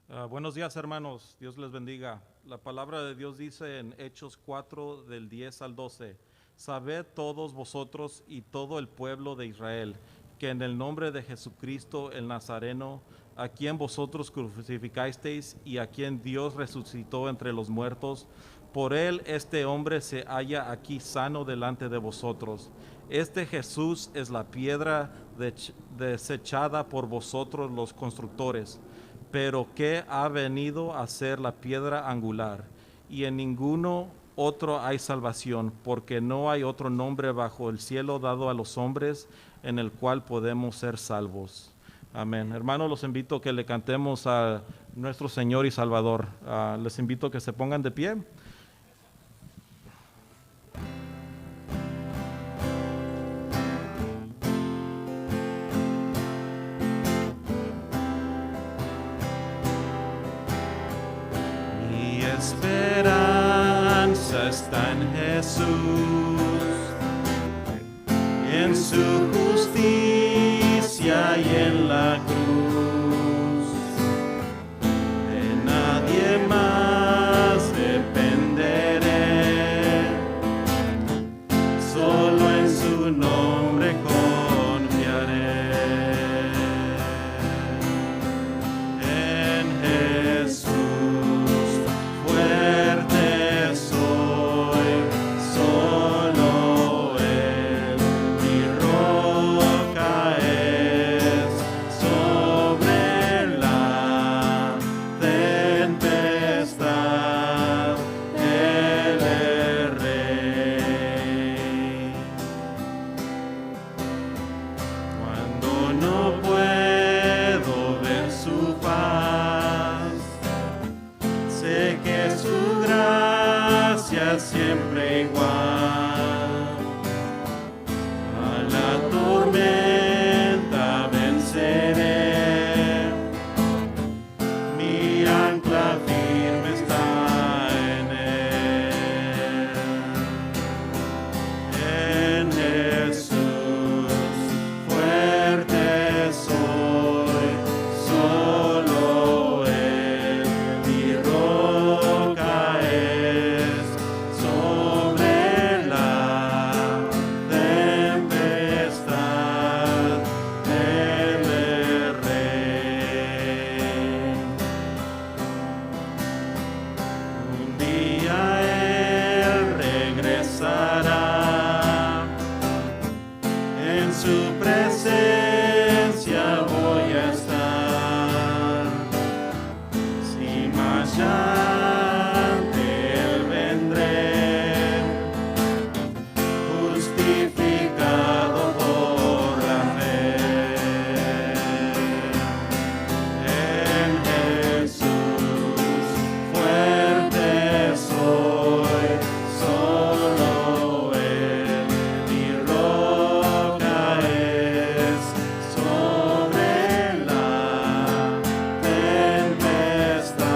Buenos días, hermanos. Dios les bendiga. La palabra de Dios dice en Hechos 4, del 10 al 12: Sabed todos vosotros y todo el pueblo de Israel, que en el nombre de Jesucristo el Nazareno, a quien vosotros crucificasteis y a quien Dios resucitó entre los muertos, por él este hombre se halla aquí sano delante de vosotros. Este Jesús es la piedra desechada por vosotros los constructores, pero que ha venido a ser la piedra angular, y en ninguno otro hay salvación, porque no hay otro nombre bajo el cielo dado a los hombres en el cual podemos ser salvos. Amén. Hermanos, los invito a que le cantemos a nuestro Señor y Salvador. Les invito a que se pongan de pie. Mi esperanza está en Jesús, en su justicia y en la cruz. De nadie más dependeré, solo en su nombre confiaré. En Jesús fuerte soy, solo Él mi roca es. Sobre la tempestad Él es Rey. Cuando no puedo ver su faz, sé que su gracia es siempre igual. A la tormenta venceré, mi ancla firme está en él. En Jesús fuerte soy, solo Él mi roca es. Sobre la tempestad Él es Rey. Un día Él regresará, en su presencia voy a estar. Sin más ante Él vendré, justificado por la fe. En Jesús fuerte soy, solo Él mi roca es. Sobre la tempestad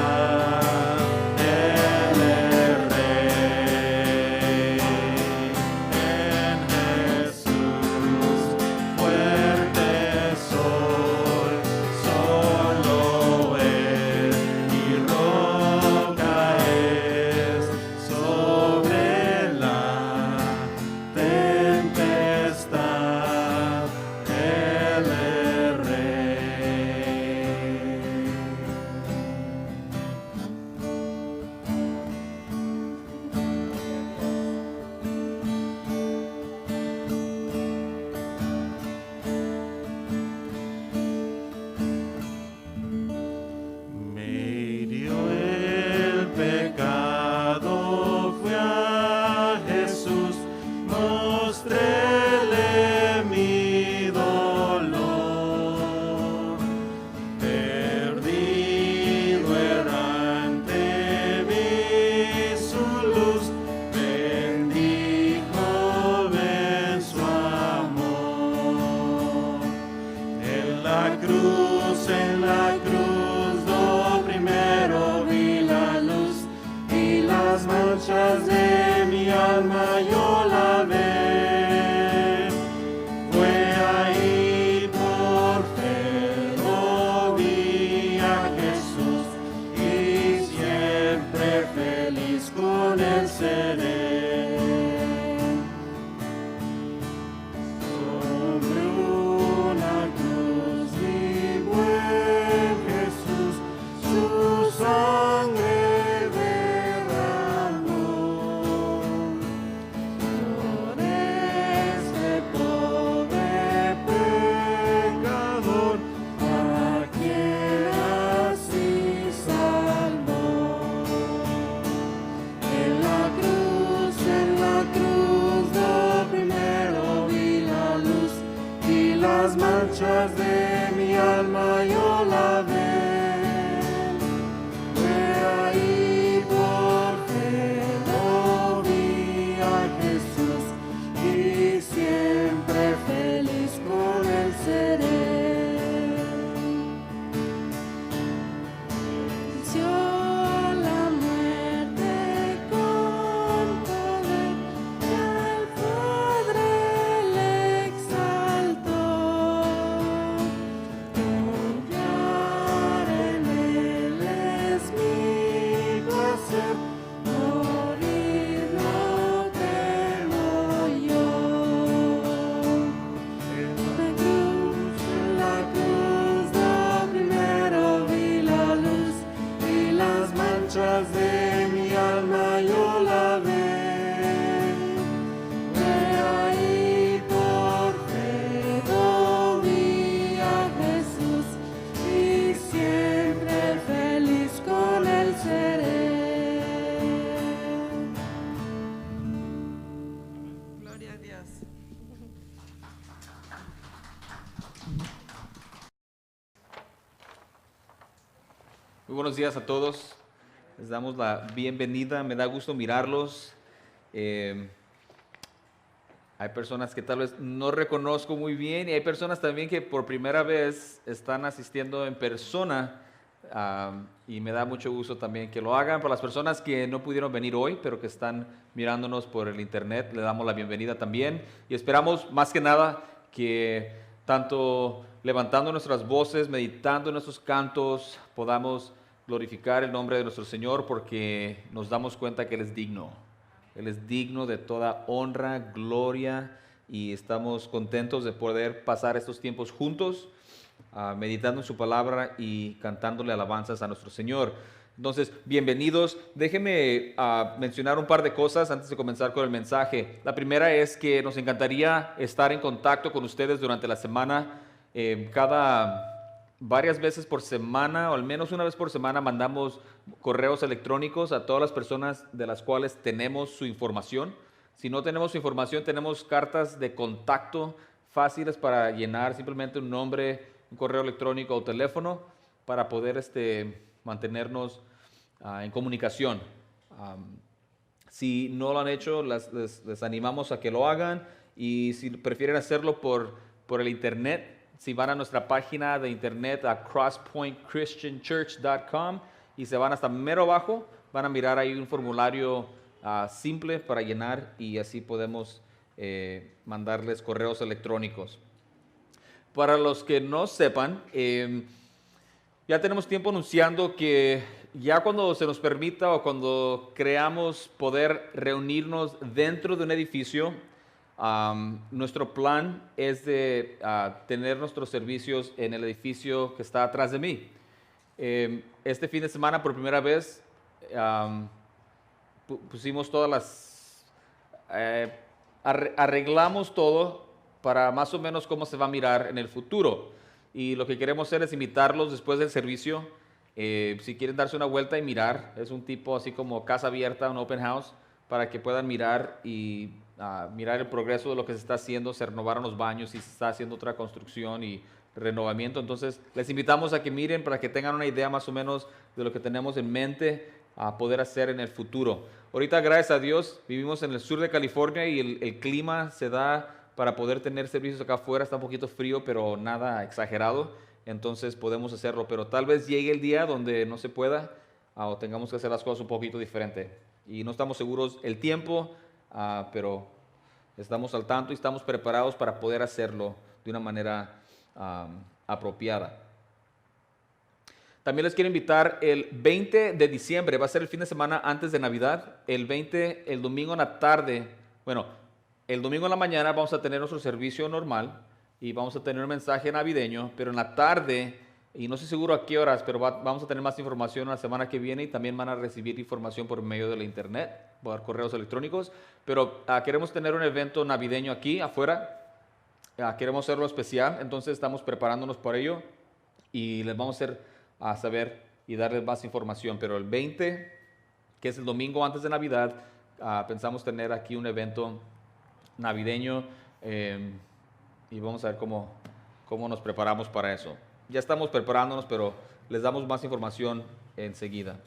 Muy buenos días a todos. Les damos la bienvenida. Me da gusto mirarlos. Hay personas que tal vez no reconozco muy bien y hay personas también que por primera vez están asistiendo en persona. Y me da mucho gusto también que lo hagan. Para las personas que no pudieron venir hoy, pero que están mirándonos por el internet, le damos la bienvenida también. Y esperamos más que nada que tanto levantando nuestras voces, meditando en nuestros cantos, podamos glorificar el nombre de nuestro Señor porque nos damos cuenta que Él es digno. Él es digno de toda honra, gloria y estamos contentos de poder pasar estos tiempos juntos, meditando en su palabra y cantándole alabanzas a nuestro Señor. Entonces, bienvenidos. Déjenme mencionar un par de cosas antes de comenzar con el mensaje. La primera es que nos encantaría estar en contacto con ustedes durante la semana. Varias veces por semana, o al menos una vez por semana, mandamos correos electrónicos a todas las personas de las cuales tenemos su información. Si no tenemos su información, tenemos cartas de contacto fáciles para llenar, simplemente un nombre, un correo electrónico o teléfono para poder mantenernos en comunicación. Si no lo han hecho, les animamos a que lo hagan y si prefieren hacerlo por el internet, si van a nuestra página de internet a crosspointchristianchurch.com y se van hasta mero abajo, van a mirar ahí un formulario simple para llenar y así podemos mandarles correos electrónicos. Para los que no sepan, ya tenemos tiempo anunciando que ya cuando se nos permita o cuando creamos poder reunirnos dentro de un edificio, nuestro plan es de tener nuestros servicios en el edificio que está atrás de mí. Este fin de semana, por primera vez, pusimos todas las... arreglamos todo para más o menos cómo se va a mirar en el futuro. Y lo que queremos hacer es invitarlos después del servicio. Si quieren darse una vuelta y mirar, es un tipo así como casa abierta, un open house, para que puedan mirar y mirar el progreso de lo que se está haciendo. Se renovaron los baños y se está haciendo otra construcción y renovamiento. Entonces, les invitamos a que miren para que tengan una idea más o menos de lo que tenemos en mente a poder hacer en el futuro. Ahorita, gracias a Dios, vivimos en el sur de California y el clima se da para poder tener servicios acá afuera. Está un poquito frío, pero nada exagerado. Entonces, podemos hacerlo. Pero tal vez llegue el día donde no se pueda o tengamos que hacer las cosas un poquito diferente. Y no estamos seguros el tiempo, pero estamos al tanto y estamos preparados para poder hacerlo de una manera apropiada. También les quiero invitar el 20 de diciembre, va a ser el fin de semana antes de Navidad, el domingo en la tarde, bueno, el domingo en la mañana vamos a tener nuestro servicio normal y vamos a tener un mensaje navideño, pero en la tarde, y no estoy seguro a qué horas, pero vamos a tener más información la semana que viene y también van a recibir información por medio de la internet, por correos electrónicos, pero queremos tener un evento navideño aquí afuera, queremos hacerlo especial, entonces estamos preparándonos por ello y les vamos a saber y darles más información, pero el 20, que es el domingo antes de Navidad, pensamos tener aquí un evento navideño y vamos a ver cómo nos preparamos para eso. Ya estamos preparándonos, pero les damos más información enseguida.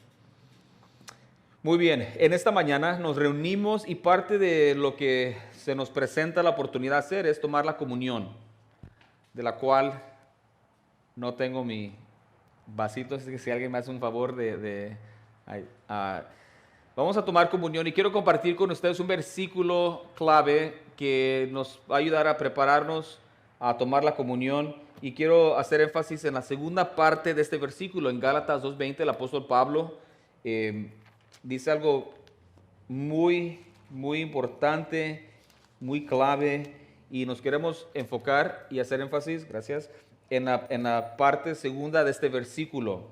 Muy bien, en esta mañana nos reunimos y parte de lo que se nos presenta la oportunidad de hacer es tomar la comunión, de la cual no tengo mi vasito, así que si alguien me hace un favor vamos a tomar comunión y quiero compartir con ustedes un versículo clave que nos va a ayudar a prepararnos a tomar la comunión y quiero hacer énfasis en la segunda parte de este versículo. En Gálatas 2:20 el apóstol Pablo dice algo muy, muy importante, muy clave y nos queremos enfocar y hacer énfasis, gracias, en la parte segunda de este versículo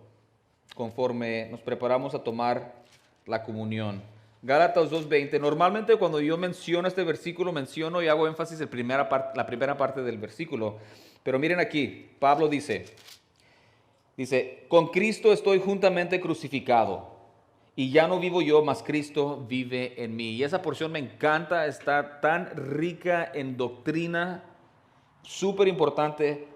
conforme nos preparamos a tomar la comunión. Gálatas 2:20. Normalmente cuando yo menciono este versículo, menciono y hago énfasis en la primera parte del versículo. Pero miren aquí, Pablo dice, con Cristo estoy juntamente crucificado y ya no vivo yo, mas Cristo vive en mí. Y esa porción me encanta, está tan rica en doctrina, súper importante.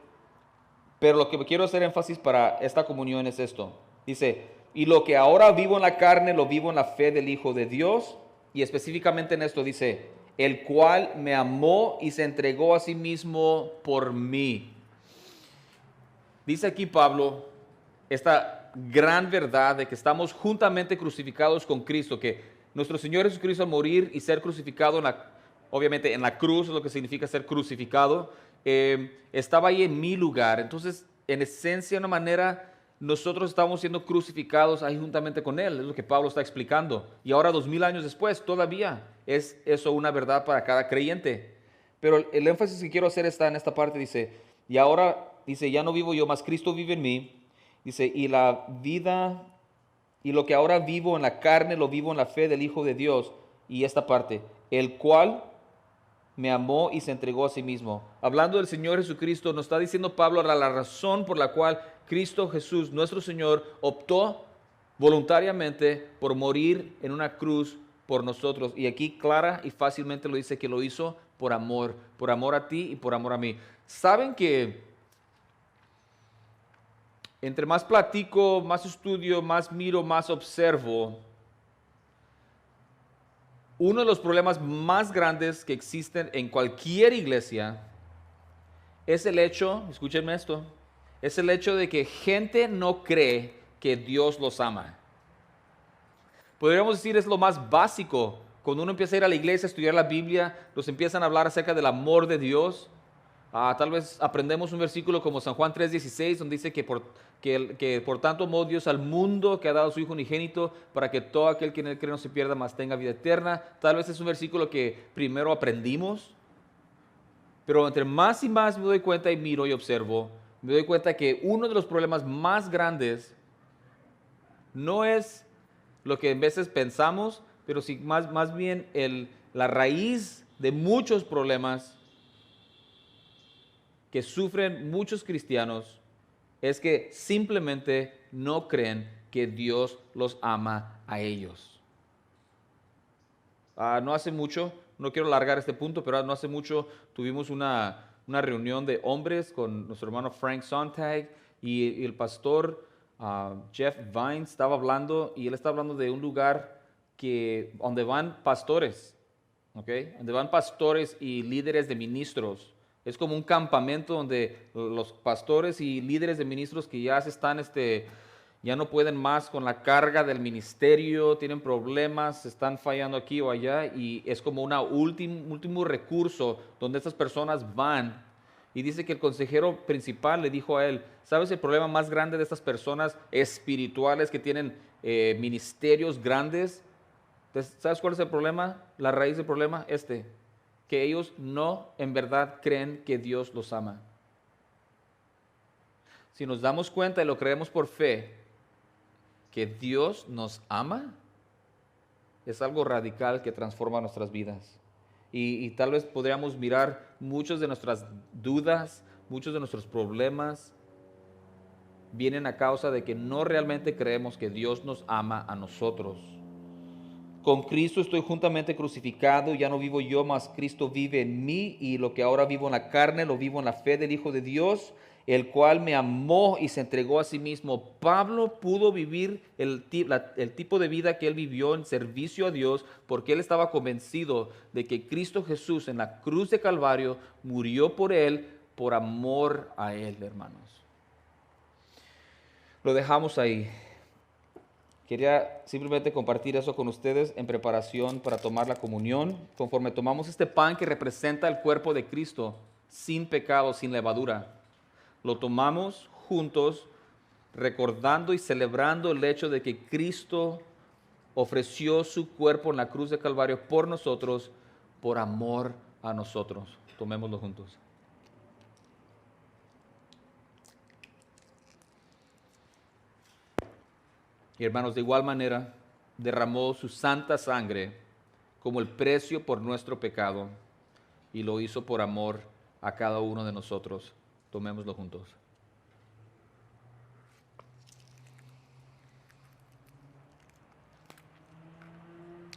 Pero lo que quiero hacer énfasis para esta comunión es esto. Dice, y lo que ahora vivo en la carne, lo vivo en la fe del Hijo de Dios. Y específicamente en esto dice, el cual me amó y se entregó a sí mismo por mí. Dice aquí Pablo esta gran verdad de que estamos juntamente crucificados con Cristo, que nuestro Señor Jesucristo al morir y ser crucificado, obviamente en la cruz es lo que significa ser crucificado, estaba ahí en mi lugar. Entonces, en esencia, de una manera, nosotros estamos siendo crucificados ahí juntamente con Él, es lo que Pablo está explicando. Y ahora, 2000 años después, todavía es eso una verdad para cada creyente. Pero el énfasis que quiero hacer está en esta parte, dice, y ahora, dice, ya no vivo yo, mas Cristo vive en mí. Dice, y la vida, y lo que ahora vivo en la carne, lo vivo en la fe del Hijo de Dios. Y esta parte, el cual me amó y se entregó a sí mismo. Hablando del Señor Jesucristo, nos está diciendo Pablo la razón por la cual Cristo Jesús, nuestro Señor, optó voluntariamente por morir en una cruz por nosotros. Y aquí clara y fácilmente lo dice que lo hizo por amor a ti y por amor a mí. ¿Saben que entre más platico, más estudio, más miro, más observo, uno de los problemas más grandes que existen en cualquier iglesia es el hecho, escúchenme esto, es el hecho de que gente no cree que Dios los ama. Podríamos decir es lo más básico. Cuando uno empieza a ir a la iglesia, a estudiar la Biblia, nos empiezan a hablar acerca del amor de Dios. Tal vez aprendemos un versículo como San Juan 3:16, donde dice que por tanto amó Dios al mundo, que ha dado a su Hijo unigénito, para que todo aquel que en él cree no se pierda, mas tenga vida eterna. Tal vez es un versículo que primero aprendimos, pero entre más y más me doy cuenta y miro y observo, me doy cuenta que uno de los problemas más grandes no es lo que en veces pensamos, pero sí más bien la raíz de muchos problemas que sufren muchos cristianos es que simplemente no creen que Dios los ama a ellos. No hace mucho, no quiero alargar este punto, pero no hace mucho tuvimos una reunión de hombres con nuestro hermano Frank Sontag y el pastor Jeff Vines estaba hablando, y él está hablando de un lugar donde van pastores, ¿okay? Donde van pastores y líderes de ministros. Es como un campamento donde los pastores y líderes de ministros que ya ya no pueden más con la carga del ministerio, tienen problemas, están fallando aquí o allá, y es como un último recurso donde estas personas van. Y dice que el consejero principal le dijo a él, ¿sabes el problema más grande de estas personas espirituales que tienen ministerios grandes? ¿Sabes cuál es el problema? La raíz del problema, que ellos no en verdad creen que Dios los ama. Si nos damos cuenta y lo creemos por fe, que Dios nos ama, es algo radical que transforma nuestras vidas. Y tal vez podríamos mirar muchas de nuestras dudas, muchos de nuestros problemas, vienen a causa de que no realmente creemos que Dios nos ama a nosotros. Con Cristo estoy juntamente crucificado, ya no vivo yo, mas Cristo vive en mí, y lo que ahora vivo en la carne, lo vivo en la fe del Hijo de Dios, el cual me amó y se entregó a sí mismo. Pablo pudo vivir el tipo de vida que él vivió en servicio a Dios, porque él estaba convencido de que Cristo Jesús en la cruz de Calvario murió por él, por amor a él, hermanos. Lo dejamos ahí. Quería simplemente compartir eso con ustedes en preparación para tomar la comunión. Conforme tomamos este pan que representa el cuerpo de Cristo, sin pecado, sin levadura, lo tomamos juntos, recordando y celebrando el hecho de que Cristo ofreció su cuerpo en la cruz de Calvario por nosotros, por amor a nosotros. Tomémoslo juntos. Y hermanos, de igual manera, derramó su santa sangre como el precio por nuestro pecado, y lo hizo por amor a cada uno de nosotros. Tomémoslo juntos.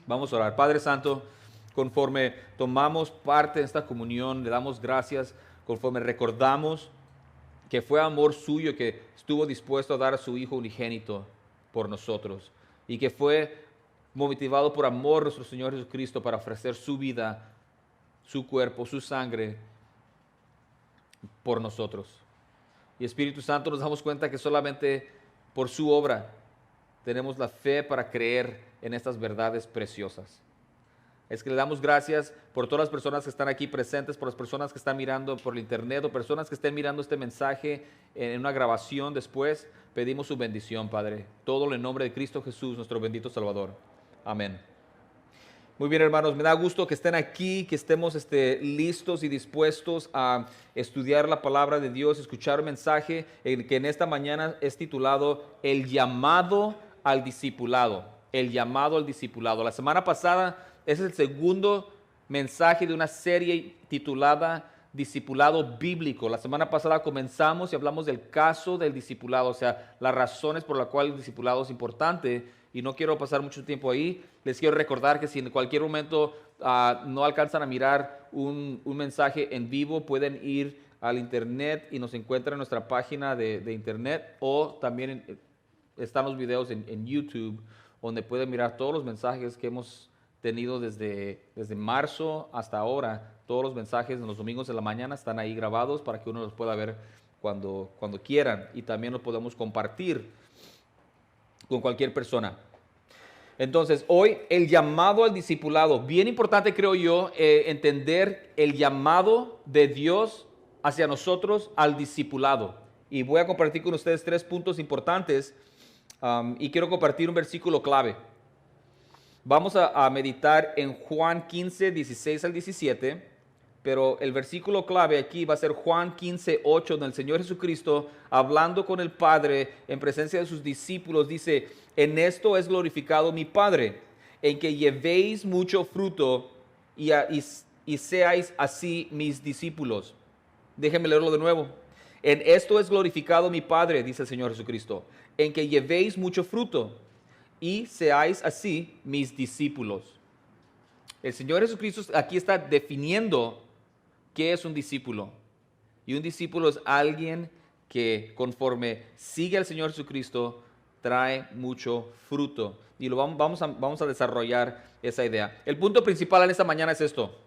Vamos a orar. Padre Santo, conforme tomamos parte de esta comunión, le damos gracias, conforme recordamos que fue amor suyo que estuvo dispuesto a dar a su Hijo unigénito. por nosotros y que fue motivado por amor a nuestro Señor Jesucristo para ofrecer su vida, su cuerpo, su sangre por nosotros. Y Espíritu Santo, nos damos cuenta que solamente por su obra tenemos la fe para creer en estas verdades preciosas. Es que le damos gracias por todas las personas que están aquí presentes, por las personas que están mirando por el internet o personas que estén mirando este mensaje en una grabación después. Pedimos su bendición, Padre. Todo en el nombre de Cristo Jesús, nuestro bendito Salvador. Amén. Muy bien, hermanos, me da gusto que estén aquí, que estemos listos y dispuestos a estudiar la palabra de Dios, escuchar un mensaje que en esta mañana es titulado El llamado al discipulado. El llamado al discipulado. La semana pasada es el segundo mensaje de una serie titulada Discipulado Bíblico. La semana pasada comenzamos y hablamos del caso del discipulado, o sea, las razones por las cuales el discipulado es importante. Y no quiero pasar mucho tiempo ahí. Les quiero recordar que si en cualquier momento no alcanzan a mirar un mensaje en vivo, pueden ir al internet y nos encuentran en nuestra página de internet, o también están los videos en YouTube, donde pueden mirar todos los mensajes que hemos tenido desde marzo hasta ahora. Todos los mensajes en los domingos de la mañana están ahí grabados para que uno los pueda ver cuando quieran, y también los podemos compartir con cualquier persona. Entonces, hoy el llamado al discipulado. Bien importante, creo yo, entender el llamado de Dios hacia nosotros al discipulado. Y voy a compartir con ustedes 3 puntos importantes y quiero compartir un versículo clave. Vamos a meditar en Juan 15, 16 al 17, pero el versículo clave aquí va a ser Juan 15, 8, donde el Señor Jesucristo, hablando con el Padre en presencia de sus discípulos, dice: en esto es glorificado mi Padre, en que llevéis mucho fruto y seáis así mis discípulos. Déjenme leerlo de nuevo. En esto es glorificado mi Padre, dice el Señor Jesucristo, en que llevéis mucho fruto y seáis así mis discípulos. El Señor Jesucristo aquí está definiendo qué es un discípulo. Y un discípulo es alguien que, conforme sigue al Señor Jesucristo, trae mucho fruto. Y vamos a desarrollar esa idea. El punto principal en esta mañana es esto: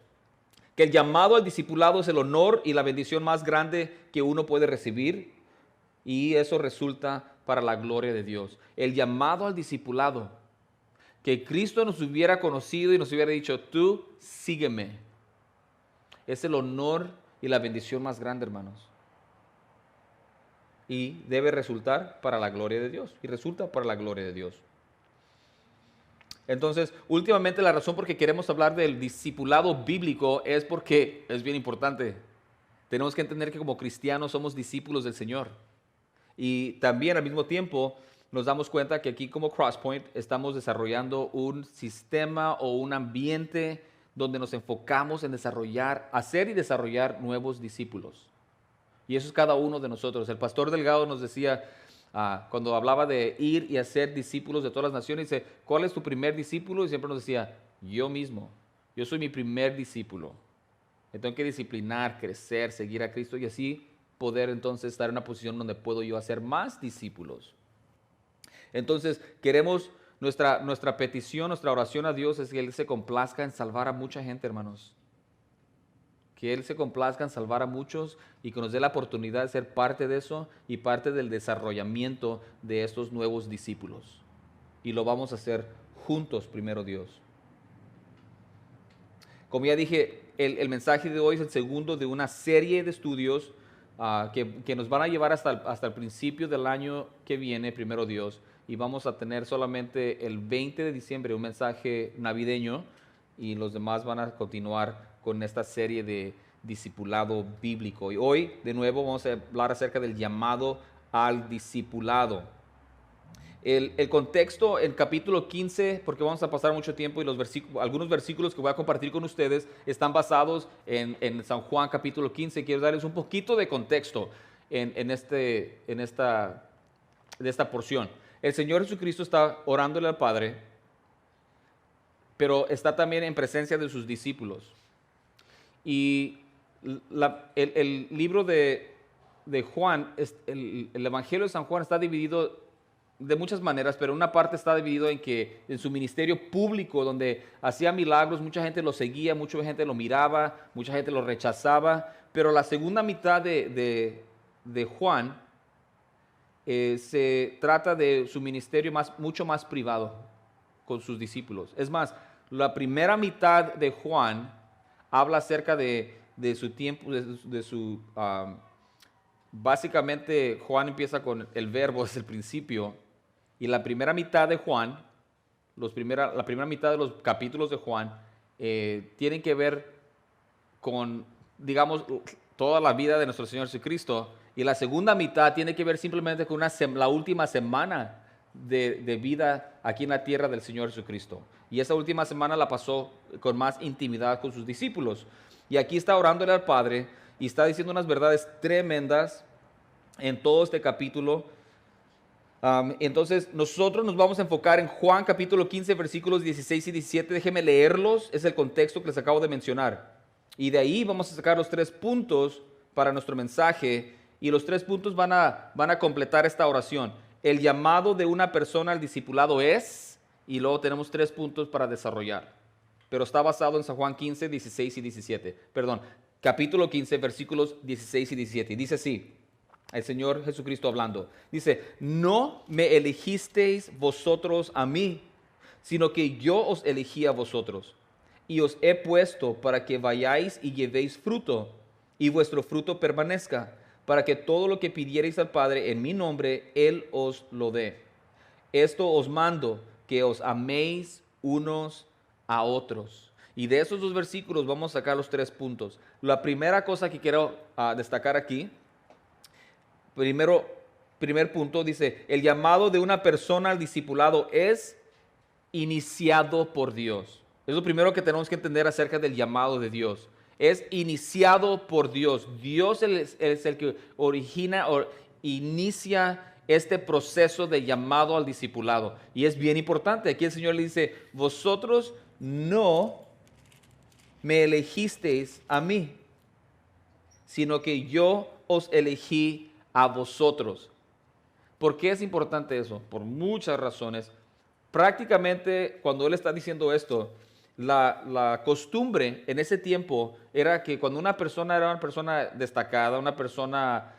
que el llamado al discipulado es el honor y la bendición más grande que uno puede recibir, y eso resulta para la gloria de Dios. El llamado al discipulado, que Cristo nos hubiera conocido y nos hubiera dicho: tú sígueme, es el honor y la bendición más grande, hermanos. Y debe resultar para la gloria de Dios. Y resulta para la gloria de Dios. Entonces, últimamente la razón por que queremos hablar del discipulado bíblico es porque es bien importante. Tenemos que entender que como cristianos somos discípulos del Señor. Y también al mismo tiempo nos damos cuenta que aquí como Crosspoint estamos desarrollando un sistema o un ambiente donde nos enfocamos en hacer y desarrollar nuevos discípulos. Y eso es cada uno de nosotros. El pastor Delgado nos decía, cuando hablaba de ir y hacer discípulos de todas las naciones, dice: ¿cuál es tu primer discípulo? Y siempre nos decía: yo mismo, yo soy mi primer discípulo. Me tengo que disciplinar, crecer, seguir a Cristo y así poder entonces estar en una posición donde puedo yo hacer más discípulos. Entonces nuestra petición, nuestra oración a Dios es que Él se complazca en salvar a mucha gente, hermanos. Que Él se complazca en salvar a muchos y que nos dé la oportunidad de ser parte de eso y parte del desarrollamiento de estos nuevos discípulos. Y lo vamos a hacer juntos, primero Dios. Como ya dije, el mensaje de hoy es el segundo de una serie de estudios que nos van a llevar hasta el principio del año que viene, primero Dios. Y vamos a tener solamente el 20 de diciembre un mensaje navideño, y los demás van a continuar con esta serie de discipulado bíblico. Y hoy, de nuevo, vamos a hablar acerca del llamado al discipulado. El contexto en capítulo 15, porque vamos a pasar mucho tiempo, y algunos versículos que voy a compartir con ustedes están basados en San Juan capítulo 15. Quiero darles un poquito de contexto en esta porción. El Señor Jesucristo está orándole al Padre, pero está también en presencia de sus discípulos. Y el libro de Juan, el Evangelio de San Juan está dividido de muchas maneras, pero una parte está dividido en que en su ministerio público, donde hacía milagros, mucha gente lo seguía, mucha gente lo miraba, mucha gente lo rechazaba, pero la segunda mitad de Juan se trata de su ministerio mucho más privado con sus discípulos. Es más, la primera mitad de Juan habla acerca de su tiempo, básicamente Juan empieza con el verbo desde el principio, y la primera mitad de Juan, la primera mitad de los capítulos de Juan, tienen que ver con, digamos, toda la vida de nuestro Señor Jesucristo, y la segunda mitad tiene que ver simplemente con la última semana de vida aquí en la tierra del Señor Jesucristo. Y esa última semana la pasó con más intimidad con sus discípulos. Y aquí está orándole al Padre y está diciendo unas verdades tremendas en todo este capítulo. Entonces nosotros nos vamos a enfocar en Juan capítulo 15 versículos 16 y 17. Déjenme leerlos, es el contexto que les acabo de mencionar. Y de ahí vamos a sacar los 3 puntos para nuestro mensaje, y los 3 puntos van a completar esta oración. El llamado de una persona al discipulado es, y luego tenemos 3 puntos para desarrollar. Pero está basado en San Juan 15, 16 y 17. Perdón, capítulo 15, versículos 16 y 17. Y dice así, el Señor Jesucristo hablando. Dice, no me elegisteis vosotros a mí, sino que yo os elegí a vosotros. Y os he puesto para que vayáis y llevéis fruto, y vuestro fruto permanezca, para que todo lo que pidiereis al Padre en mi nombre, Él os lo dé. Esto os mando, que os améis unos a otros. Y de esos 2 versículos vamos a sacar los 3 puntos. La primera cosa que quiero destacar aquí, primer punto, dice, el llamado de una persona al discipulado es iniciado por Dios. Es lo primero que tenemos que entender acerca del llamado de Dios. Es iniciado por Dios. Dios es el que origina o inicia este proceso de llamado al discipulado. Y es bien importante. Aquí el Señor le dice, vosotros no me elegisteis a mí, sino que yo os elegí a vosotros. ¿Por qué es importante eso? Por muchas razones. Prácticamente cuando Él está diciendo esto, la costumbre en ese tiempo era que cuando una persona era una persona destacada, una persona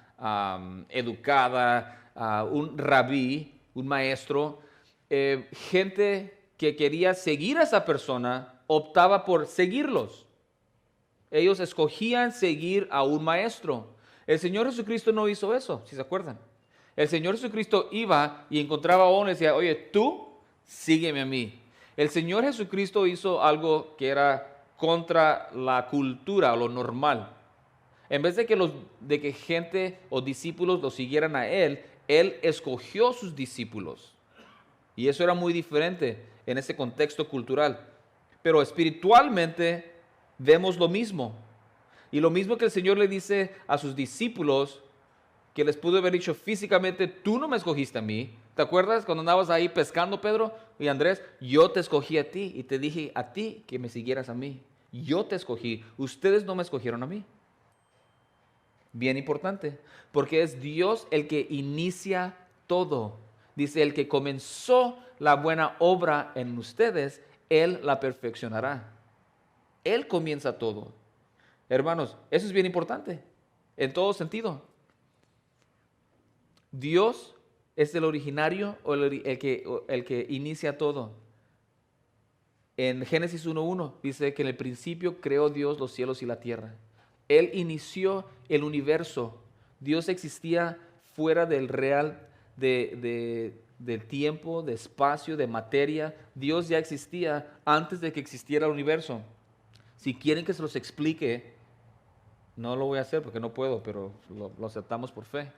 educada, un rabí, un maestro, gente que quería seguir a esa persona optaba por seguirlos. Ellos escogían seguir a un maestro. El Señor Jesucristo no hizo eso, si se acuerdan. El Señor Jesucristo iba y encontraba a uno y decía, oye, tú sígueme a mí. El Señor Jesucristo hizo algo que era contra la cultura o lo normal. En vez de que gente o discípulos lo siguieran a Él, Él escogió sus discípulos. Y eso era muy diferente en ese contexto cultural. Pero espiritualmente vemos lo mismo. Y lo mismo que el Señor le dice a sus discípulos, que les pudo haber dicho físicamente, tú no me escogiste a mí. ¿Te acuerdas cuando andabas ahí pescando, Pedro y Andrés? Yo te escogí a ti y te dije a ti que me siguieras a mí. Yo te escogí. Ustedes no me escogieron a mí. Bien importante, porque es Dios el que inicia todo. Dice, el que comenzó la buena obra en ustedes, Él la perfeccionará. Él comienza todo. Hermanos, eso es bien importante, en todo sentido. Dios es el originario o el que inicia todo. En Génesis 1:1 dice que en el principio creó Dios los cielos y la tierra. Él inició el universo. Dios existía fuera del real, del tiempo, de espacio, de materia. Dios ya existía antes de que existiera el universo. Si quieren que se los explique, no lo voy a hacer porque no puedo, pero lo aceptamos por fe.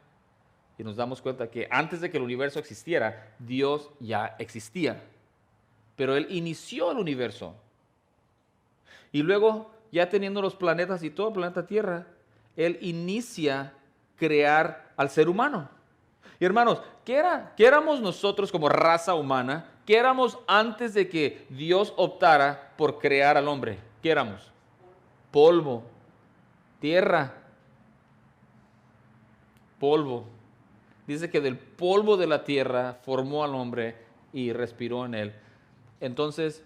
Y nos damos cuenta que antes de que el universo existiera, Dios ya existía. Pero Él inició el universo. Y luego, ya teniendo los planetas y todo el planeta Tierra, Él inicia crear al ser humano. Y hermanos, ¿qué éramos nosotros como raza humana? ¿Qué éramos antes de que Dios optara por crear al hombre? ¿Qué éramos? Polvo, tierra, polvo. Dice que del polvo de la tierra formó al hombre y respiró en él. Entonces,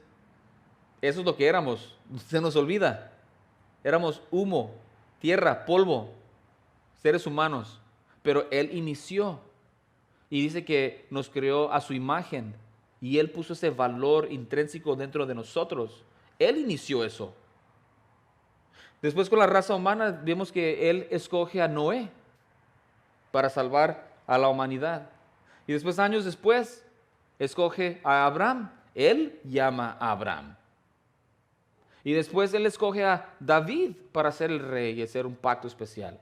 eso es lo que éramos. Se nos olvida. Éramos humo, tierra, polvo, seres humanos. Pero Él inició y dice que nos creó a su imagen y Él puso ese valor intrínseco dentro de nosotros. Él inició eso. Después con la raza humana vemos que Él escoge a Noé para salvar a la humanidad. Y después, años después, escoge a Abraham. Él llama a Abraham. Y después Él escoge a David para ser el rey y hacer un pacto especial.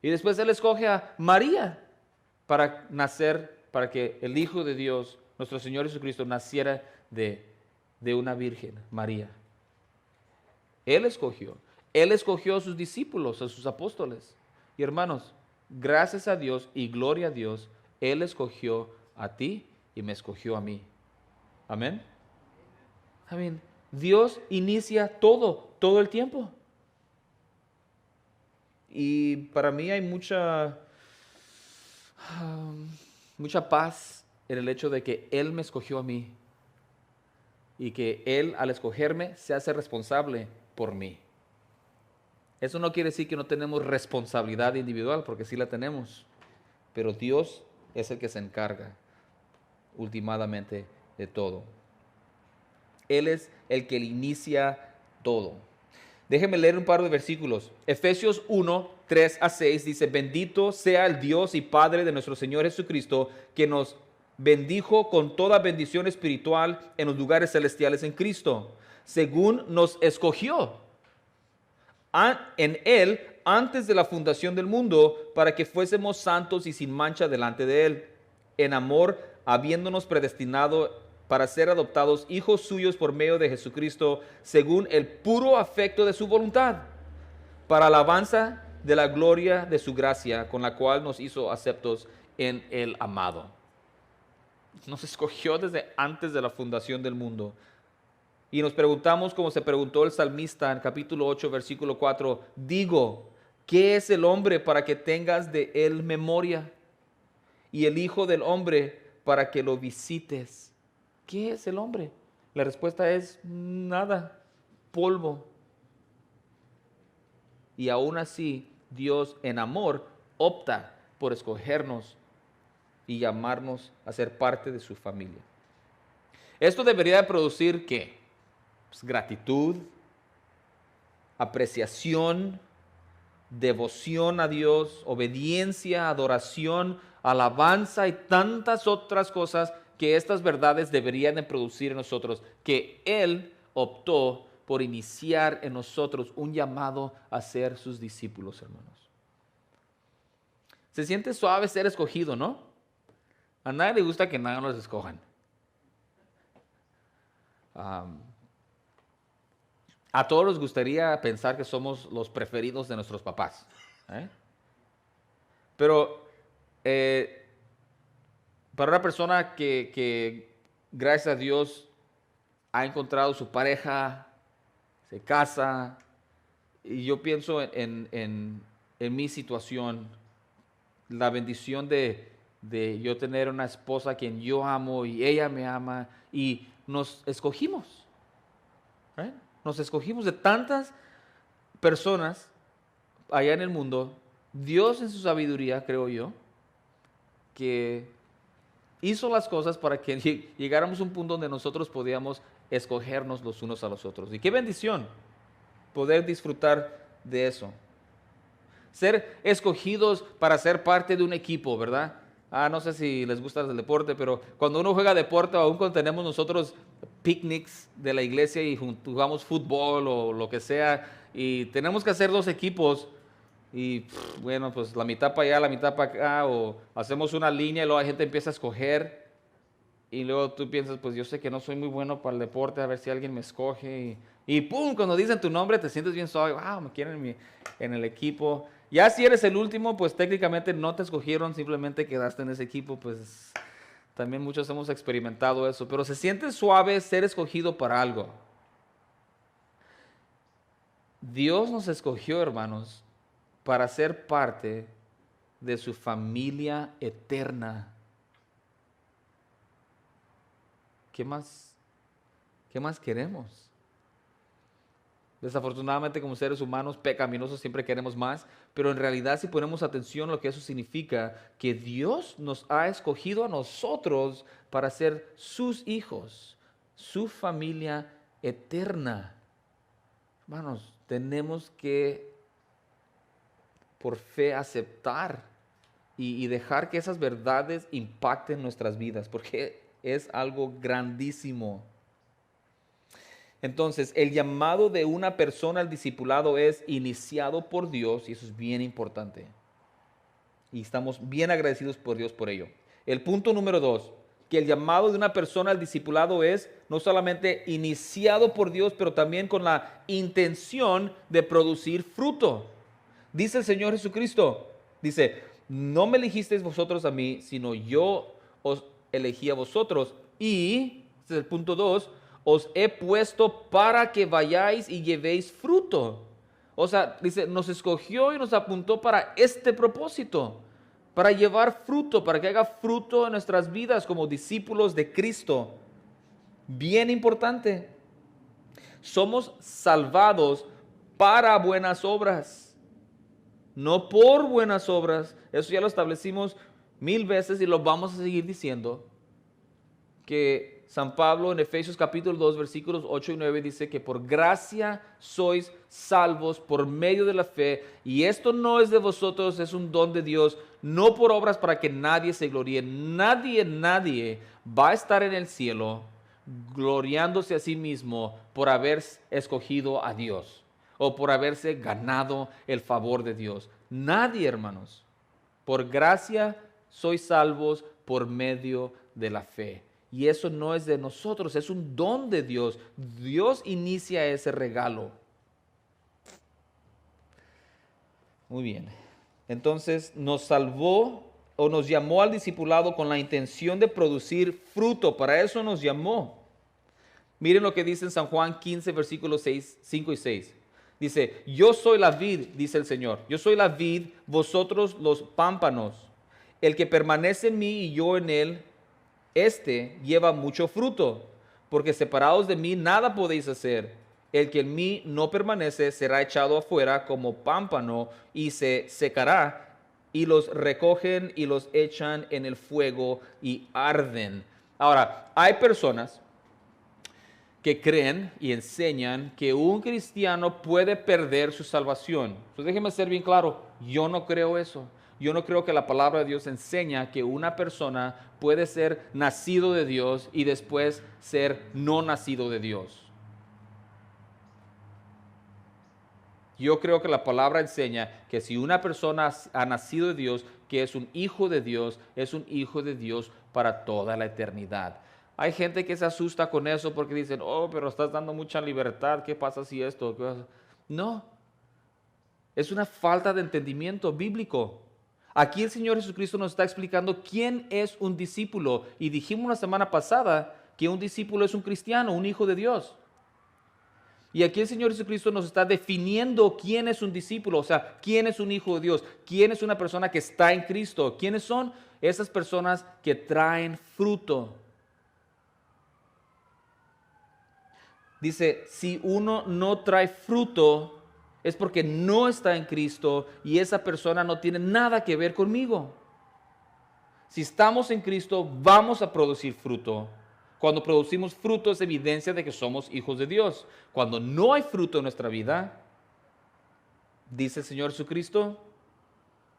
Y después Él escoge a María para nacer, para que el Hijo de Dios, nuestro Señor Jesucristo, naciera de una virgen, María. Él escogió a sus discípulos, a sus apóstoles. Y hermanos, gracias a Dios y gloria a Dios, Él escogió a ti y me escogió a mí. Amén. Amén. Dios inicia todo el tiempo. Y para mí hay mucha paz en el hecho de que Él me escogió a mí y que Él al escogerme se hace responsable por mí. Eso no quiere decir que no tenemos responsabilidad individual, porque sí la tenemos, pero Dios es el que se encarga últimamente de todo. Él es el que inicia todo. Déjenme leer un par de versículos. Efesios 1, 3 a 6 dice: bendito sea el Dios y Padre de nuestro Señor Jesucristo, que nos bendijo con toda bendición espiritual en los lugares celestiales en Cristo, según nos escogió en Él antes de la fundación del mundo, para que fuésemos santos y sin mancha delante de Él, en amor, habiéndonos predestinado para ser adoptados hijos suyos por medio de Jesucristo, según el puro afecto de su voluntad, para alabanza de la gloria de su gracia, con la cual nos hizo aceptos en el amado. Nos escogió desde antes de la fundación del mundo. Y nos preguntamos, como se preguntó el salmista en capítulo 8, versículo 4, digo, ¿qué es el hombre para que tengas de él memoria? Y el hijo del hombre para que lo visites. ¿Qué es el hombre? La respuesta es nada, polvo. Y aún así, Dios en amor opta por escogernos y llamarnos a ser parte de su familia. Esto debería de producir ¿qué? Pues gratitud, apreciación, devoción a Dios, obediencia, adoración, alabanza y tantas otras cosas que estas verdades deberían de producir en nosotros, que Él optó por iniciar en nosotros un llamado a ser sus discípulos, hermanos. Se siente suave ser escogido, ¿no? A nadie le gusta que nadie nos escojan. A todos les gustaría pensar que somos los preferidos de nuestros papás. Pero para una persona que gracias a Dios ha encontrado su pareja, se casa, y yo pienso en mi situación, la bendición de yo tener una esposa a quien yo amo y ella me ama, y nos escogimos. Nos escogimos de tantas personas allá en el mundo. Dios en su sabiduría, creo yo, que hizo las cosas para que llegáramos a un punto donde nosotros podíamos escogernos los unos a los otros. Y qué bendición poder disfrutar de eso. Ser escogidos para ser parte de un equipo, ¿verdad? No sé si les gusta el deporte, pero cuando uno juega deporte, aún cuando tenemos nosotros picnics de la iglesia y jugamos fútbol o lo que sea, y tenemos que hacer dos equipos, y bueno, pues la mitad para allá, la mitad para acá, o hacemos una línea y luego la gente empieza a escoger, y luego tú piensas, pues yo sé que no soy muy bueno para el deporte, a ver si alguien me escoge, y ¡pum! Cuando dicen tu nombre te sientes bien suave, wow, me quieren en el equipo. Ya si eres el último, pues técnicamente no te escogieron, simplemente quedaste en ese equipo, pues también muchos hemos experimentado eso, pero se siente suave ser escogido para algo. Dios nos escogió, hermanos, para ser parte de su familia eterna. ¿Qué más queremos? Desafortunadamente, como seres humanos pecaminosos siempre queremos más, pero en realidad si ponemos atención a lo que eso significa, que Dios nos ha escogido a nosotros para ser sus hijos, su familia eterna. Hermanos, tenemos que por fe aceptar y dejar que esas verdades impacten nuestras vidas, porque es algo grandísimo. Entonces, el llamado de una persona al discipulado es iniciado por Dios, y eso es bien importante. Y estamos bien agradecidos por Dios por ello. El punto número 2, que el llamado de una persona al discipulado es no solamente iniciado por Dios, pero también con la intención de producir fruto. Dice el Señor Jesucristo, dice, no me elegisteis vosotros a mí, sino yo os elegí a vosotros. Y, este es el punto 2, os he puesto para que vayáis y llevéis fruto. O sea, dice, nos escogió y nos apuntó para este propósito, para llevar fruto, para que haga fruto en nuestras vidas como discípulos de Cristo. Bien importante. Somos salvados para buenas obras, no por buenas obras. Eso ya lo establecimos 1000 veces y lo vamos a seguir diciendo. Que San Pablo en Efesios capítulo 2 versículos 8 y 9 dice que por gracia sois salvos por medio de la fe, y esto no es de vosotros, es un don de Dios, no por obras para que nadie se gloríe. Nadie va a estar en el cielo gloriándose a sí mismo por haber escogido a Dios o por haberse ganado el favor de Dios. Nadie, hermanos. Por gracia sois salvos por medio de la fe. Y eso no es de nosotros, es un don de Dios. Dios inicia ese regalo. Muy bien. Entonces nos salvó o nos llamó al discipulado con la intención de producir fruto. Para eso nos llamó. Miren lo que dice en San Juan 15, versículos 5 y 6. Dice, yo soy la vid, dice el Señor. Yo soy la vid, vosotros los pámpanos. El que permanece en mí y yo en él, este lleva mucho fruto, porque separados de mí nada podéis hacer. El que en mí no permanece será echado afuera como pámpano y se secará, y los recogen y los echan en el fuego y arden. Ahora, hay personas que creen y enseñan que un cristiano puede perder su salvación. Entonces déjeme ser bien claro, yo no creo eso. Yo no creo que la palabra de Dios enseña que una persona puede ser nacido de Dios y después ser no nacido de Dios. Yo creo que la palabra enseña que si una persona ha nacido de Dios, que es un hijo de Dios, es un hijo de Dios para toda la eternidad. Hay gente que se asusta con eso porque dicen, oh, pero estás dando mucha libertad, ¿qué pasa si esto? No, es una falta de entendimiento bíblico. Aquí el Señor Jesucristo nos está explicando quién es un discípulo. Y dijimos la semana pasada que un discípulo es un cristiano, un hijo de Dios. Y aquí el Señor Jesucristo nos está definiendo quién es un discípulo, o sea, quién es un hijo de Dios, quién es una persona que está en Cristo, quiénes son esas personas que traen fruto. Dice, si uno no trae fruto, es porque no está en Cristo y esa persona no tiene nada que ver conmigo. Si estamos en Cristo, vamos a producir fruto. Cuando producimos fruto es evidencia de que somos hijos de Dios. Cuando no hay fruto en nuestra vida, dice el Señor Jesucristo,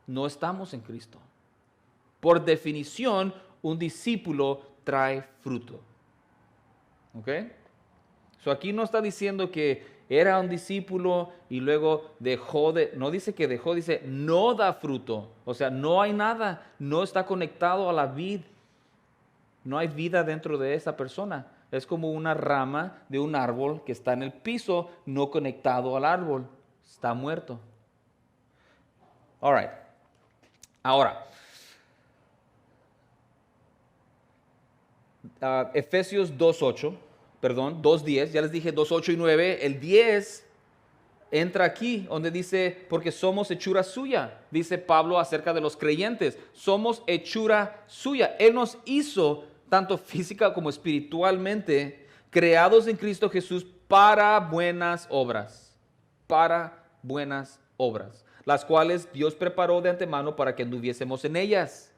no estamos en Cristo. Por definición, un discípulo trae fruto. ¿Ok? So aquí no está diciendo que era un discípulo y luego no dice que dejó, dice no da fruto. O sea, no hay nada, no está conectado a la vid. No hay vida dentro de esa persona. Es como una rama de un árbol que está en el piso, no conectado al árbol. Está muerto. All right. Ahora, Efesios 2:10, ya les dije 2:8 y 9. El 10 entra aquí, donde dice, porque somos hechura suya. Dice Pablo acerca de los creyentes, somos hechura suya. Él nos hizo, tanto física como espiritualmente, creados en Cristo Jesús para buenas obras. Para buenas obras, las cuales Dios preparó de antemano para que anduviésemos en ellas.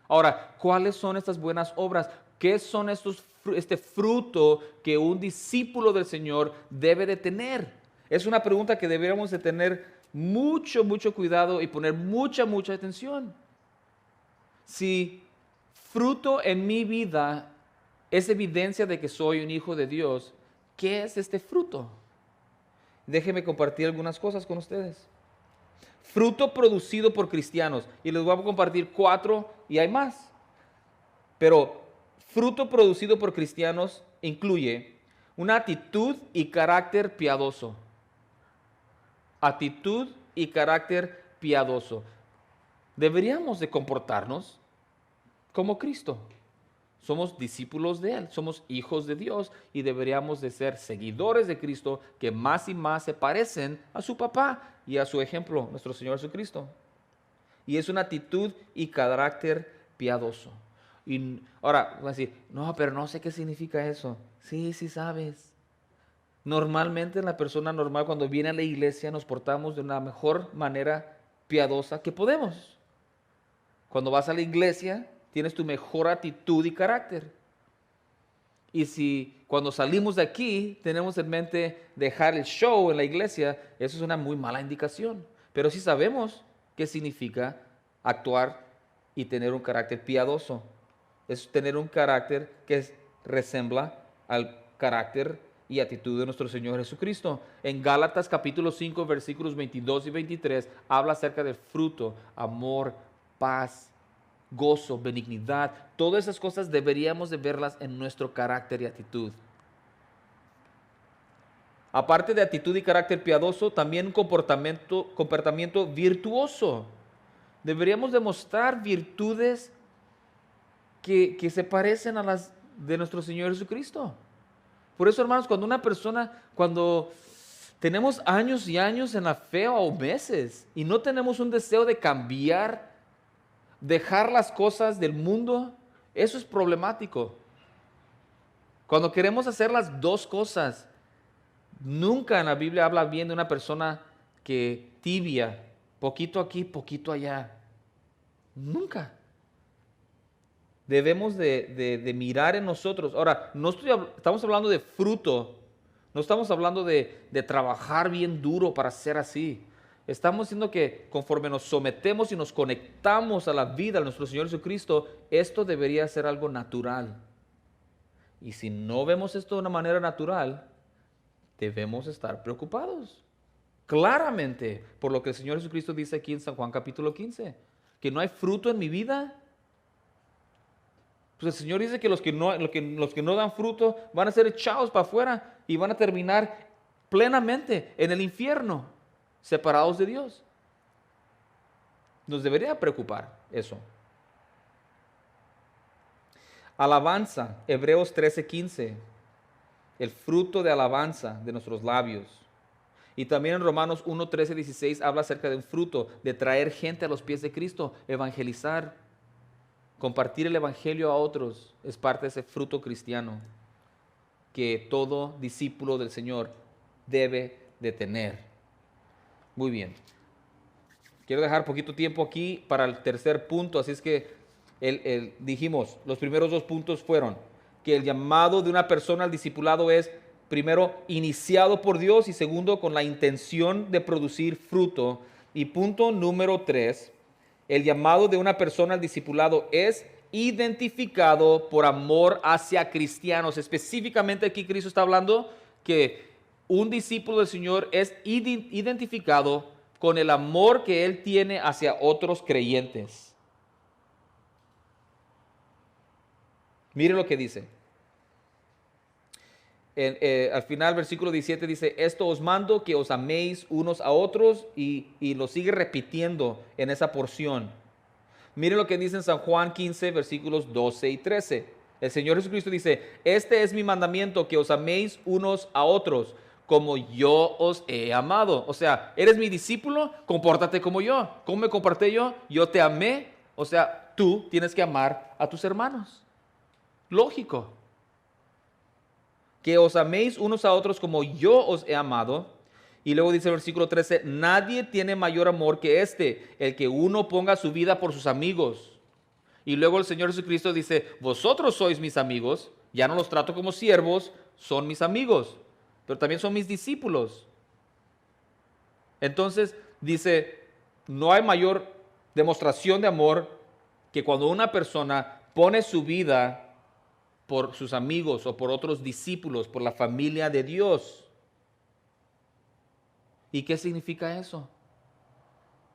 Ahora, ¿cuáles son estas buenas obras? ¿Qué son este fruto que un discípulo del Señor debe de tener? Es una pregunta que deberíamos de tener mucho cuidado y poner mucha atención. Si fruto en mi vida es evidencia de que soy un hijo de Dios, ¿qué es este fruto? Déjenme compartir algunas cosas con ustedes. Fruto producido por cristianos. Y les voy a compartir 4 y hay más. Pero fruto producido por cristianos incluye una actitud y carácter piadoso. Actitud y carácter piadoso. Deberíamos de comportarnos como Cristo. Somos discípulos de Él, somos hijos de Dios y deberíamos de ser seguidores de Cristo que más y más se parecen a su papá y a su ejemplo, nuestro Señor Jesucristo. Y es una actitud y carácter piadoso. Y ahora, voy a decir, no, pero no sé qué significa eso. Sí sabes. Normalmente la persona normal cuando viene a la iglesia nos portamos de una mejor manera piadosa que podemos. Cuando vas a la iglesia tienes tu mejor actitud y carácter. Y si cuando salimos de aquí tenemos en mente dejar el show en la iglesia, eso es una muy mala indicación. Pero sí sabemos qué significa actuar y tener un carácter piadoso. Es tener un carácter que resembla al carácter y actitud de nuestro Señor Jesucristo. En Gálatas capítulo 5 versículos 22 y 23 habla acerca del fruto, amor, paz, gozo, benignidad. Todas esas cosas deberíamos de verlas en nuestro carácter y actitud. Aparte de actitud y carácter piadoso, también un comportamiento virtuoso. Deberíamos demostrar virtudes que se parecen a las de nuestro Señor Jesucristo. Por eso, hermanos, cuando tenemos años y años en la fe o meses y no tenemos un deseo de cambiar, dejar las cosas del mundo, eso es problemático. Cuando queremos hacer las dos cosas, nunca en la Biblia habla bien de una persona que tibia, poquito aquí, poquito allá. Nunca. Debemos de mirar en nosotros. Ahora, estamos hablando de fruto, no estamos hablando de trabajar bien duro para ser así. Estamos diciendo que conforme nos sometemos y nos conectamos a la vida de nuestro Señor Jesucristo, esto debería ser algo natural. Y si no vemos esto de una manera natural, debemos estar preocupados. Claramente, por lo que el Señor Jesucristo dice aquí en San Juan capítulo 15, que no hay fruto en mi vida. Pues el Señor dice que los que no dan fruto van a ser echados para afuera y van a terminar plenamente en el infierno, separados de Dios. Nos debería preocupar eso. Alabanza, Hebreos 13:15, el fruto de alabanza de nuestros labios. Y también en Romanos 1:13-16 habla acerca de un fruto, de traer gente a los pies de Cristo, evangelizar. Compartir el evangelio a otros es parte de ese fruto cristiano que todo discípulo del Señor debe de tener. Muy bien. Quiero dejar poquito tiempo aquí para el tercer punto, así es que dijimos, los primeros 2 puntos fueron que el llamado de una persona al discipulado es, primero, iniciado por Dios y segundo, con la intención de producir fruto. Y punto número 3, el llamado de una persona al discipulado es identificado por amor hacia cristianos. Específicamente aquí Cristo está hablando que un discípulo del Señor es identificado con el amor que Él tiene hacia otros creyentes. Mire lo que dice. Al final, versículo 17 dice, esto os mando que os améis unos a otros y lo sigue repitiendo en esa porción. Miren lo que dice en San Juan 15, versículos 12 y 13. El Señor Jesucristo dice, este es mi mandamiento, que os améis unos a otros, como yo os he amado. O sea, eres mi discípulo, compórtate como yo. ¿Cómo me comporté yo? Yo te amé. O sea, tú tienes que amar a tus hermanos. Lógico. Que os améis unos a otros como yo os he amado. Y luego dice el versículo 13, nadie tiene mayor amor que este, el que uno ponga su vida por sus amigos. Y luego el Señor Jesucristo dice, vosotros sois mis amigos, ya no los trato como siervos, son mis amigos, pero también son mis discípulos. Entonces dice, no hay mayor demostración de amor que cuando una persona pone su vida por sus amigos o por otros discípulos, por la familia de Dios. ¿Y qué significa eso?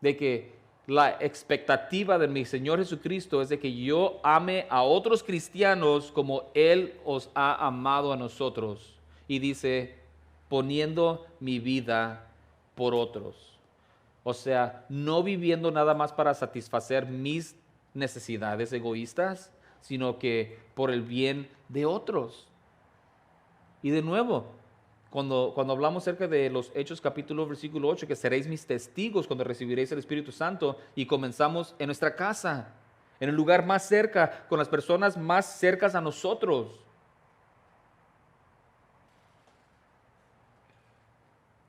De que la expectativa de mi Señor Jesucristo es de que yo ame a otros cristianos como Él os ha amado a nosotros. Y dice, poniendo mi vida por otros. O sea, no viviendo nada más para satisfacer mis necesidades egoístas, sino que por el bien de otros. Y de nuevo, cuando hablamos acerca de los Hechos capítulo versículo 8, que seréis mis testigos cuando recibiréis el Espíritu Santo, y comenzamos en nuestra casa, en el lugar más cerca, con las personas más cercas a nosotros.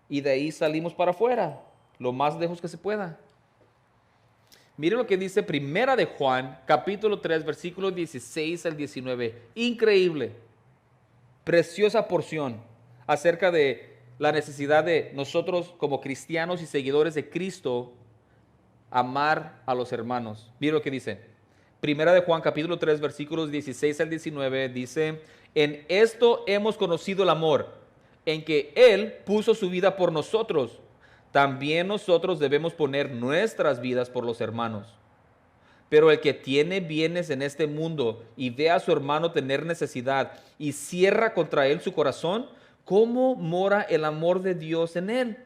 Y de ahí salimos para afuera, lo más lejos que se pueda. Mire lo que dice Primera de Juan, capítulo 3, versículos 16 al 19. Increíble, preciosa porción acerca de la necesidad de nosotros como cristianos y seguidores de Cristo amar a los hermanos. Mire lo que dice. Primera de Juan, capítulo 3, versículos 16 al 19, dice, en esto hemos conocido el amor, en que Él puso su vida por nosotros. También nosotros debemos poner nuestras vidas por los hermanos. Pero el que tiene bienes en este mundo y ve a su hermano tener necesidad y cierra contra él su corazón, ¿cómo mora el amor de Dios en él?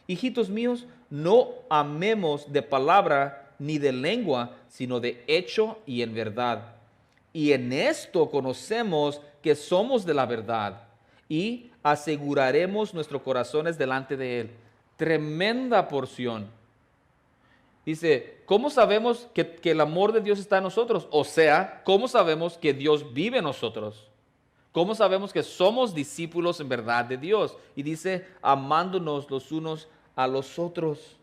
Hijitos míos, no amemos de palabra ni de lengua, sino de hecho y en verdad. Y en esto conocemos que somos de la verdad y aseguraremos nuestros corazones delante de él. Tremenda porción. Dice, ¿cómo sabemos que el amor de Dios está en nosotros? O sea, ¿cómo sabemos que Dios vive en nosotros? ¿Cómo sabemos que somos discípulos en verdad de Dios? Y dice, amándonos los unos a los otros.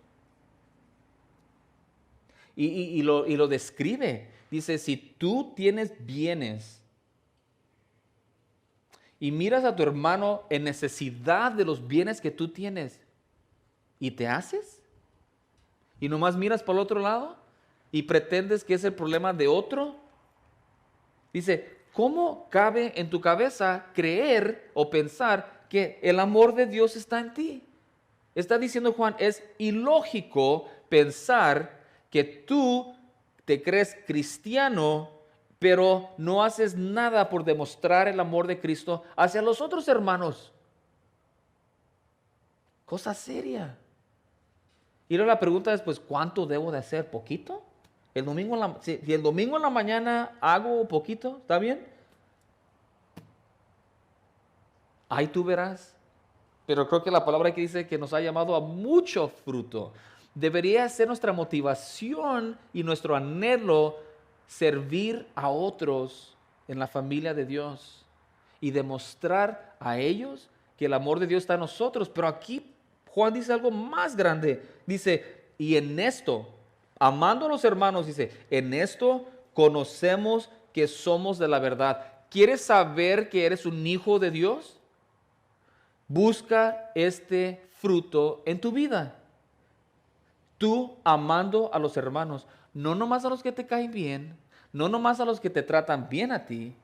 Y lo describe. Dice, si tú tienes bienes y miras a tu hermano en necesidad de los bienes que tú tienes, ¿y te haces? ¿Y nomás miras para el otro lado? ¿Y pretendes que es el problema de otro? Dice, ¿cómo cabe en tu cabeza creer o pensar que el amor de Dios está en ti? Está diciendo Juan, es ilógico pensar que tú te crees cristiano, pero no haces nada por demostrar el amor de Cristo hacia los otros hermanos. Cosa seria. Y luego la pregunta es, pues, ¿cuánto debo de hacer? ¿Poquito? Si el domingo en la mañana hago poquito, ¿está bien? Ahí tú verás. Pero creo que la palabra que dice que nos ha llamado a mucho fruto. Debería ser nuestra motivación y nuestro anhelo servir a otros en la familia de Dios y demostrar a ellos que el amor de Dios está en nosotros. Pero aquí Juan dice algo más grande. Dice, y en esto, amando a los hermanos, dice, en esto conocemos que somos de la verdad. ¿Quieres saber que eres un hijo de Dios? Busca este fruto en tu vida. Tú amando a los hermanos, no nomás a los que te caen bien, no nomás a los que te tratan bien a ti,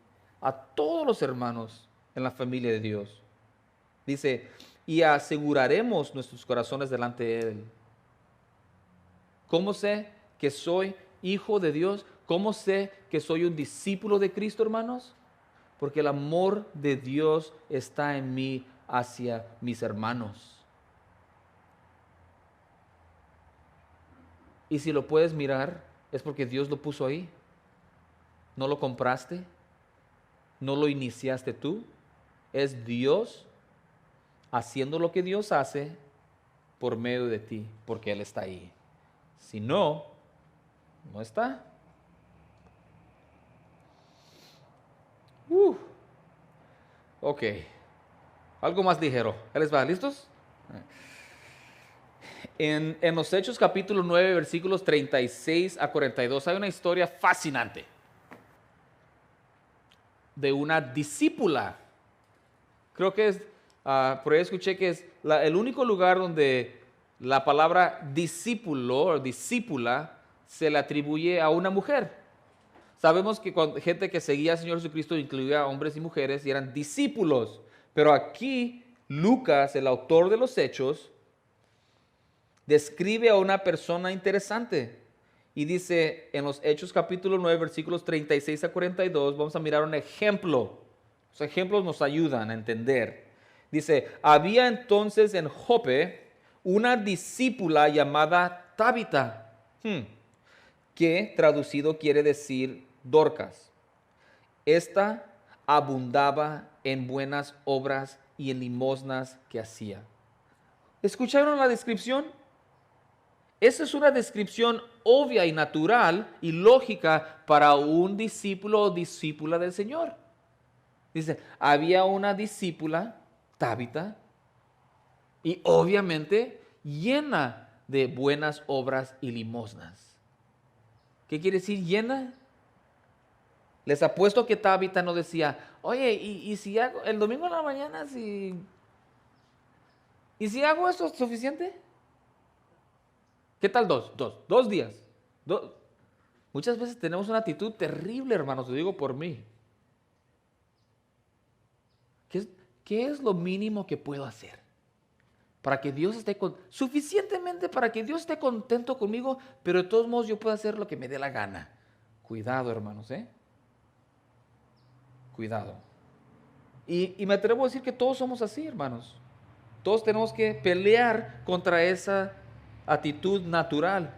a todos los hermanos en la familia de Dios. Dice, y aseguraremos nuestros corazones delante de Él. ¿Cómo sé que soy hijo de Dios? ¿Cómo sé que soy un discípulo de Cristo, hermanos? Porque el amor de Dios está en mí hacia mis hermanos. Y si lo puedes mirar, es porque Dios lo puso ahí. No lo compraste, no lo iniciaste tú. Es Dios haciendo lo que Dios hace por medio de ti, porque Él está ahí. Si no, no está. Ok. Algo más ligero. ¿Ahí les va? ¿Listos? En los Hechos capítulo 9, versículos 36 a 42, hay una historia fascinante de una discípula. Creo que es, por ahí escuché que es el único lugar donde la palabra discípulo o discípula se le atribuye a una mujer. Sabemos que gente que seguía al Señor Jesucristo incluía hombres y mujeres y eran discípulos. Pero aquí Lucas, el autor de los Hechos, describe a una persona interesante. Y dice en los Hechos capítulo 9, versículos 36 a 42, vamos a mirar un ejemplo. Los ejemplos nos ayudan a entender. Dice, había entonces en Jope una discípula llamada Tabita, que traducido quiere decir Dorcas. Esta abundaba en buenas obras y en limosnas que hacía. ¿Escucharon la descripción? Esa es una descripción obvia y natural y lógica para un discípulo o discípula del Señor. Dice, había una discípula, Tabita, y obviamente llena de buenas obras y limosnas. ¿Qué quiere decir llena? Les apuesto que Tabita no decía, oye, y si hago el domingo en la mañana, ¿y si hago esto es suficiente? ¿Qué tal dos días? Muchas veces tenemos una actitud terrible, hermanos, lo digo por mí. ¿Qué es lo mínimo que puedo hacer? Para que Dios esté suficientemente para que Dios esté contento conmigo, pero de todos modos yo puedo hacer lo que me dé la gana. Cuidado, hermanos, Cuidado. Y me atrevo a decir que todos somos así, hermanos. Todos tenemos que pelear contra esa actitud natural.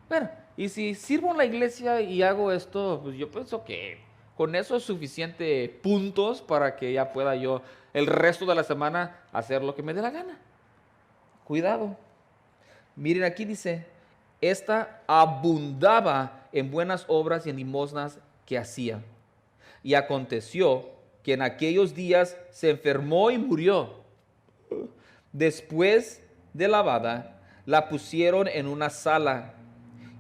Bueno, y si sirvo en la iglesia y hago esto, pues yo pienso que con eso es suficiente puntos para que ya pueda yo el resto de la semana hacer lo que me dé la gana. Cuidado. Miren, aquí dice, esta abundaba en buenas obras y en limosnas que hacía. Y aconteció que en aquellos días se enfermó y murió. Después de lavada, la pusieron en una sala.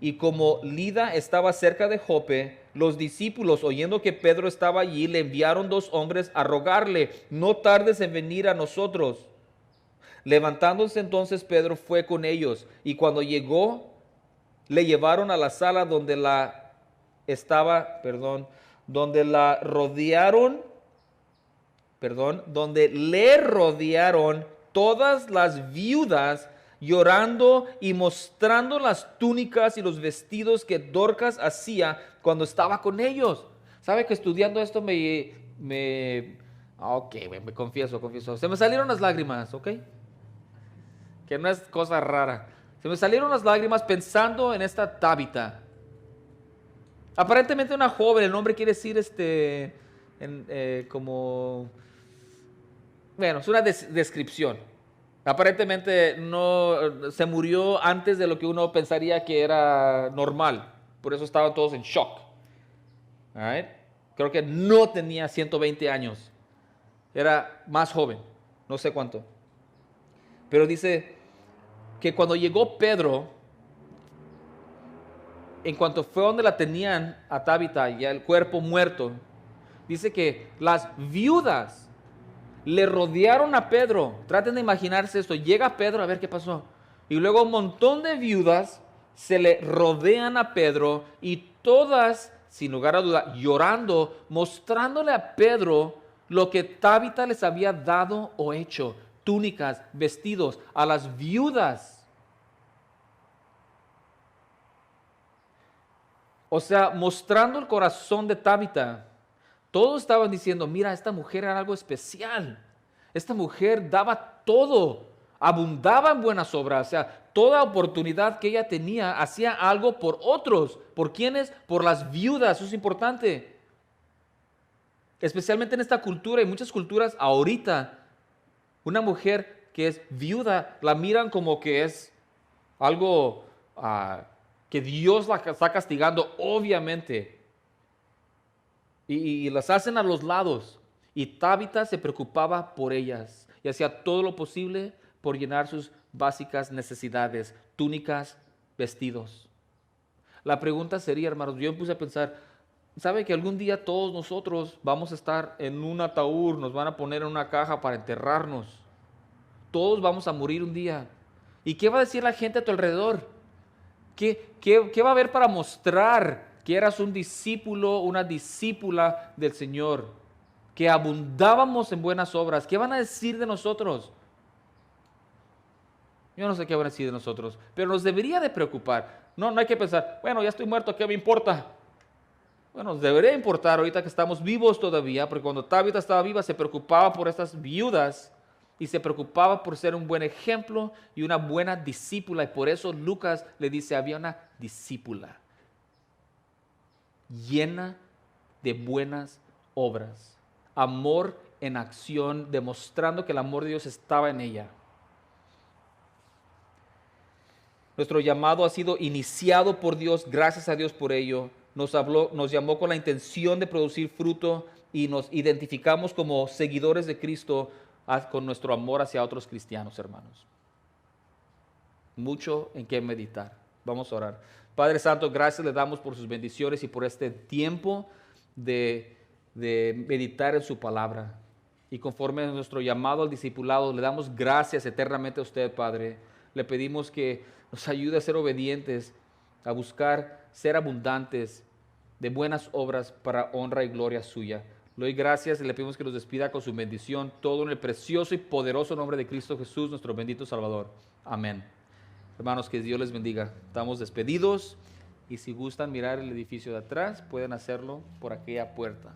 Y como Lida estaba cerca de Jope, los discípulos, oyendo que Pedro estaba allí, le enviaron 2 hombres a rogarle, no tardes en venir a nosotros. Levantándose entonces Pedro fue con ellos, y cuando llegó, le llevaron a la sala donde donde le rodearon todas las viudas, llorando y mostrando las túnicas y los vestidos que Dorcas hacía cuando estaba con ellos. ¿Sabe que estudiando esto me confieso, se me salieron las lágrimas, ¿ok? Que no es cosa rara. Se me salieron las lágrimas pensando en esta Tabita. Aparentemente una joven, el nombre quiere decir bueno, es una descripción. Aparentemente no se murió antes de lo que uno pensaría que era normal. Por eso estaban todos en shock. All right? Creo que no tenía 120 años. Era más joven, no sé cuánto. Pero dice que cuando llegó Pedro, en cuanto fue donde la tenían a Tabita, ya el cuerpo muerto, dice que las viudas le rodearon a Pedro. Traten de imaginarse esto. Llega Pedro a ver qué pasó. Y luego un montón de viudas se le rodean a Pedro y todas, sin lugar a duda, llorando, mostrándole a Pedro lo que Tabita les había dado o hecho. Túnicas, vestidos, a las viudas. O sea, mostrando el corazón de Tabita. Todos estaban diciendo, mira, esta mujer era algo especial. Esta mujer daba todo, abundaba en buenas obras. O sea, toda oportunidad que ella tenía, hacía algo por otros. ¿Por quiénes? Por las viudas, eso es importante. Especialmente en esta cultura y muchas culturas ahorita, Una mujer que es viuda, la miran como que es algo que Dios la está castigando, obviamente. Y las hacen a los lados. Y Tabita se preocupaba por ellas y hacía todo lo posible por llenar sus básicas necesidades, túnicas, vestidos. La pregunta sería, hermanos, yo me puse a pensar, ¿sabe que algún día todos nosotros vamos a estar en un ataúd, nos van a poner en una caja para enterrarnos? Todos vamos a morir un día. ¿Y qué va a decir la gente a tu alrededor? ¿Qué va a haber para mostrar que eras un discípulo, una discípula del Señor? Que abundábamos en buenas obras. ¿Qué van a decir de nosotros? Yo no sé qué van a decir de nosotros, pero nos debería de preocupar. No hay que pensar, bueno, ya estoy muerto, ¿qué me importa? Bueno, nos debería importar ahorita que estamos vivos todavía, porque cuando Tabita estaba viva se preocupaba por estas viudas y se preocupaba por ser un buen ejemplo y una buena discípula. Y por eso Lucas le dice, había una discípula llena de buenas obras, amor en acción, demostrando que el amor de Dios estaba en ella. Nuestro llamado ha sido iniciado por Dios, gracias a Dios por ello. Nos llamó con la intención de producir fruto y nos identificamos como seguidores de Cristo con nuestro amor hacia otros cristianos, hermanos. Mucho en qué meditar. Vamos a orar. Padre Santo, gracias le damos por sus bendiciones y por este tiempo de meditar en su palabra. Y conforme a nuestro llamado al discipulado, le damos gracias eternamente a usted, Padre. Le pedimos que nos ayude a ser obedientes, a buscar ser abundantes de buenas obras para honra y gloria suya. Le doy gracias y le pedimos que nos despida con su bendición, todo en el precioso y poderoso nombre de Cristo Jesús, nuestro bendito Salvador. Amén. Hermanos, que Dios les bendiga. Estamos despedidos y si gustan mirar el edificio de atrás, pueden hacerlo por aquella puerta.